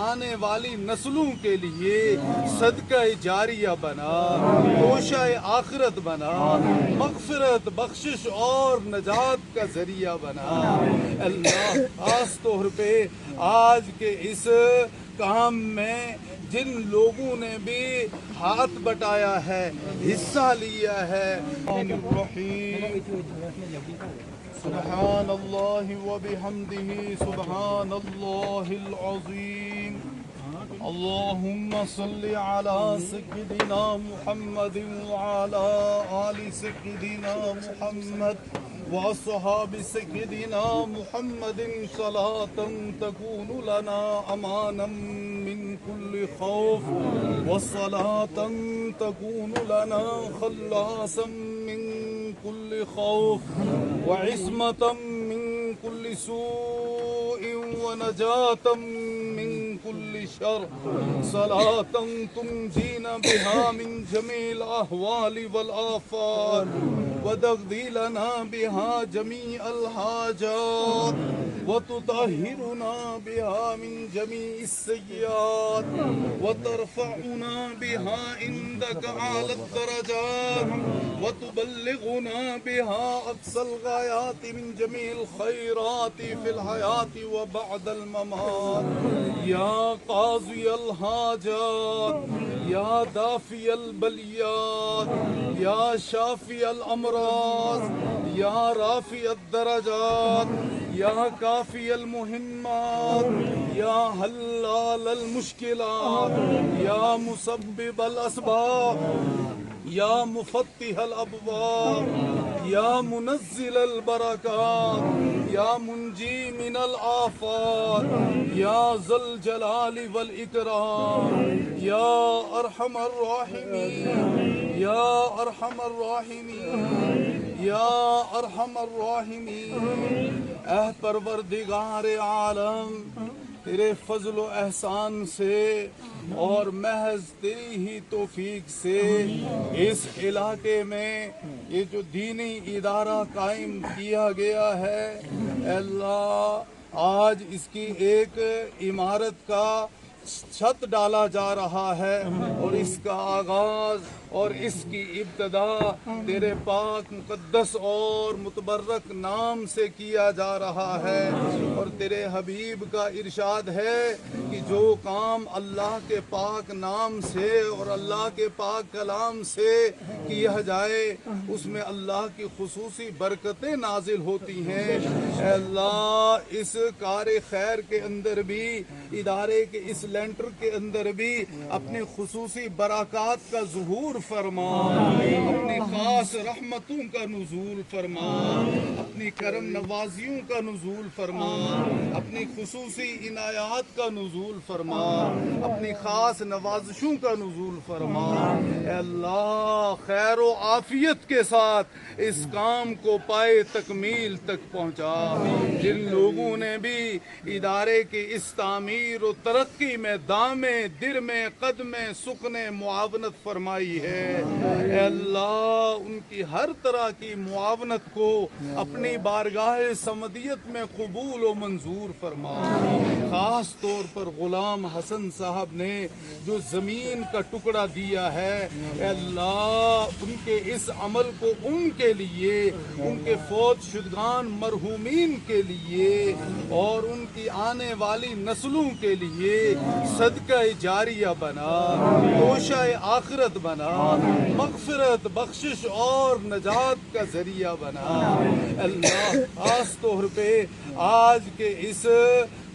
آنے والی نسلوں کے لیے صدقہ جاریہ بنا، توشہ آخرت بنا، مغفرت، بخشش اور نجات کا ذریعہ بنا۔ اللہ خاص طور پہ آج کے اس کام میں جن لوگوں نے بھی ہاتھ بٹایا ہے، حصہ لیا ہے، سبحان اللہ وبحمدہ سبحان اللہ العظیم۔ اللہم صلی علی سیدنا محمد وعلی آل سیدنا محمد واصحاب سیدنا محمد صلاة تکون لنا امانا من کل خوف، وصلاة تکون لنا خلاصا من کل خوف، وعصمة من کل سوء، ونجاة من کل شر، صلاة تنجینا بها من جميع الأهوال والآفات، وتقضي لنا بها جميع الحاجات، وتطهرنا بها من جميع السيئات، وترفعنا بها عندك أعلى الدرجات، وتبلغنا بها أقصى الغايات من جميع الخيرات في الحياة وبعد الممات، يا قاضي الحاجات، يا دافي البليات، يا شافي الأمراض، يا رافع الدرجات، يا كافي المهمات، يا حلال المشكلات، يا مسبب الأسباب، يا مفتح الأبواب، يا منزل البركات، يا منجي من الآفات، يا ذا الجلال والإكرام، يا أرحم الراحمين، يا أرحم الراحمين، يا أرحم الراحمين۔ اے پروردگار عالم، تیرے فضل و احسان سے اور محض تیری ہی توفیق سے اس علاقے میں یہ جو دینی ادارہ قائم کیا گیا ہے، اے اللہ آج اس کی ایک عمارت کا چھت ڈالا جا رہا ہے، اور اس کا آغاز اور اس کی ابتدا تیرے پاک مقدس اور متبرک نام سے کیا جا رہا ہے، اور تیرے حبیب کا ارشاد ہے کہ جو کام اللہ کے پاک نام سے اور اللہ کے پاک کلام سے کیا جائے اس میں اللہ کی خصوصی برکتیں نازل ہوتی ہیں۔ اے اللہ اس کار خیر کے اندر بھی، ادارے کے اس لینٹر کے اندر بھی اپنے خصوصی برکات کا ظہور فرما، اپنی خاص رحمتوں کا نزول فرما، اپنی کرم نوازیوں کا نزول فرما، اپنی خصوصی عنایات کا نزول فرما، اپنی خاص نوازشوں کا نزول فرما۔ اے اللہ خیر و عافیت کے ساتھ اس کام کو پائے تکمیل تک پہنچا۔ جن لوگوں نے بھی ادارے کی اس تعمیر و ترقی میں دامے درمے قدمے سکنے معاونت فرمائی ہے، اے اللہ ان کی ہر طرح کی معاونت کو اپنی بارگاہ صمدیت میں قبول و منظور فرما۔ خاص طور پر غلام حسن صاحب نے جو زمین کا ٹکڑا دیا ہے، اے اللہ ان کے اس عمل کو ان کے لیے، ان کے فوت شدگان مرحومین کے لیے اور ان کی آنے والی نسلوں کے لیے صدقہ جاریہ بنا، توشہ آخرت بنا، مغفرت، بخشش اور نجات کا ذریعہ بنا۔ اللہ خاص طور پہ آج کے اس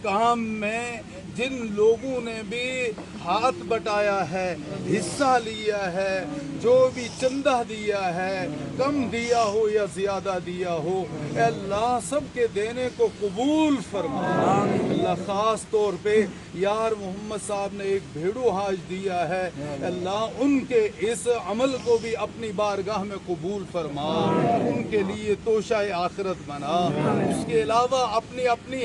کام میں جن لوگوں نے بھی ہاتھ بٹایا ہے، حصہ لیا ہے، جو بھی چندہ دیا ہے، کم دیا ہو یا زیادہ دیا ہو، اے اللہ سب کے دینے کو قبول فرما۔ اللہ خاص طور پہ یار محمد صاحب نے ایک بھیڑو حاج دیا ہے، اللہ ان کے اس عمل کو بھی اپنی بارگاہ میں قبول فرما، ان کے لیے توشہ آخرت بنا۔ اس کے علاوہ اپنی اپنی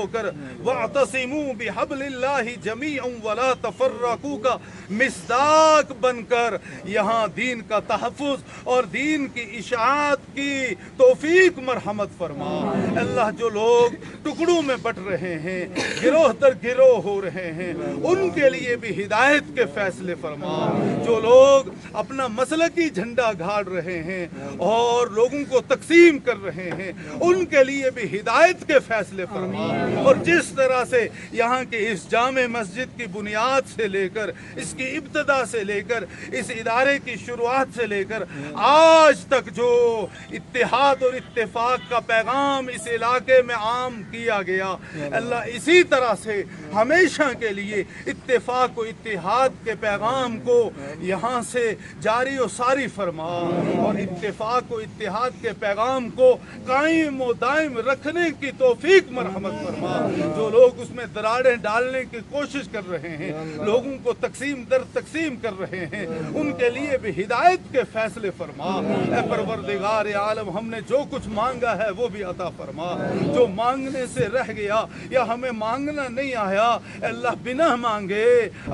ہو کر وَاعْتَصِمُوا بِحَبْلِ اللَّهِ جَمِيعًا وَلَا تَفَرَّقُوا کا مصداق بن کر یہاں دین کا تحفظ اور دین کی اشاعت کی توفیق مرحمت فرما۔ اللہ جو لوگ ٹکڑوں میں بٹ رہے ہیں، گروہ در گروہ ہو رہے ہیں، ان کے لیے بھی ہدایت کے فیصلے فرما۔ جو لوگ اپنا مسلکی جھنڈا گاڑ رہے ہیں اور لوگوں کو تقسیم کر رہے ہیں، ان کے لیے بھی ہدایت کے فیصلے فرما۔ اور جس طرح سے یہاں کے اس جامع مسجد کی بنیاد سے لے کر، اس کی ابتدا سے لے کر، اس ادارے کی شروعات سے لے کر آج تک جو اتحاد اور اتفاق کا پیغام اس علاقے میں عام کیا گیا، اللہ اسی طرح سے ہمیشہ کے لیے اتفاق و اتحاد کے پیغام کو یہاں سے جاری و ساری فرما، اور اتفاق و اتحاد کے پیغام کو قائم و دائم رکھنے کی توفیق مرحمت فرما۔ جو لوگ اس میں دراڑیں ڈالنے کی کوشش کر رہے ہیں، لوگوں کو تقسیم در تقسیم کر رہے ہیں، ان کے لیے بھی ہدایت کے فیصلے فرما۔ اے پروردگار عالم، ہم نے جو کچھ مانگا ہے وہ بھی عطا فرما، جو مانگنے سے رہ گیا یا ہمیں مانگنا نہیں آیا، اے اللہ بنا مانگے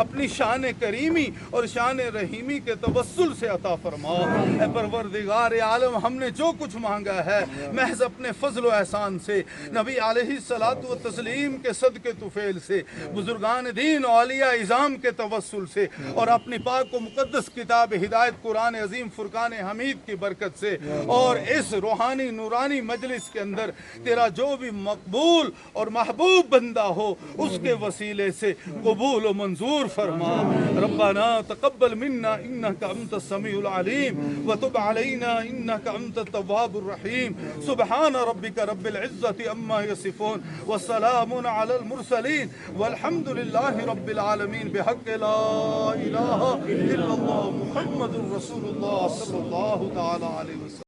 اپنی شان کریمی اور شان رحیمی کے توسل سے عطا فرما۔ اے پروردگار عالم، ہم نے جو کچھ مانگا ہے محض اپنے فضل و احسان سے، نبی علیہ الصلوۃ والتسلیم کے صدقے طفیل سے، بزرگان دین اولیاء اعظام کے توسل سے، اور اپنی پاک و مقدس کتاب ہدایت قرآن عظیم فرقان حمید کی برکت سے، اور اس روحانی نورانی مجلس کے اندر تیرا جو بھی مقبول اور محبوب بندہ ہو اس کے وسیلے سے قبول و منظور فرما۔ ربنا تقبل منا انك انت السميع العليم وتب علينا انك انت التواب الرحيم۔ سبحان ربك رب العزة عما يصفون والسلام على المرسلين والحمد لله رب العالمين بحق لا اله الا الله محمد رسول الله صلى الله تعالى عليه وسلم۔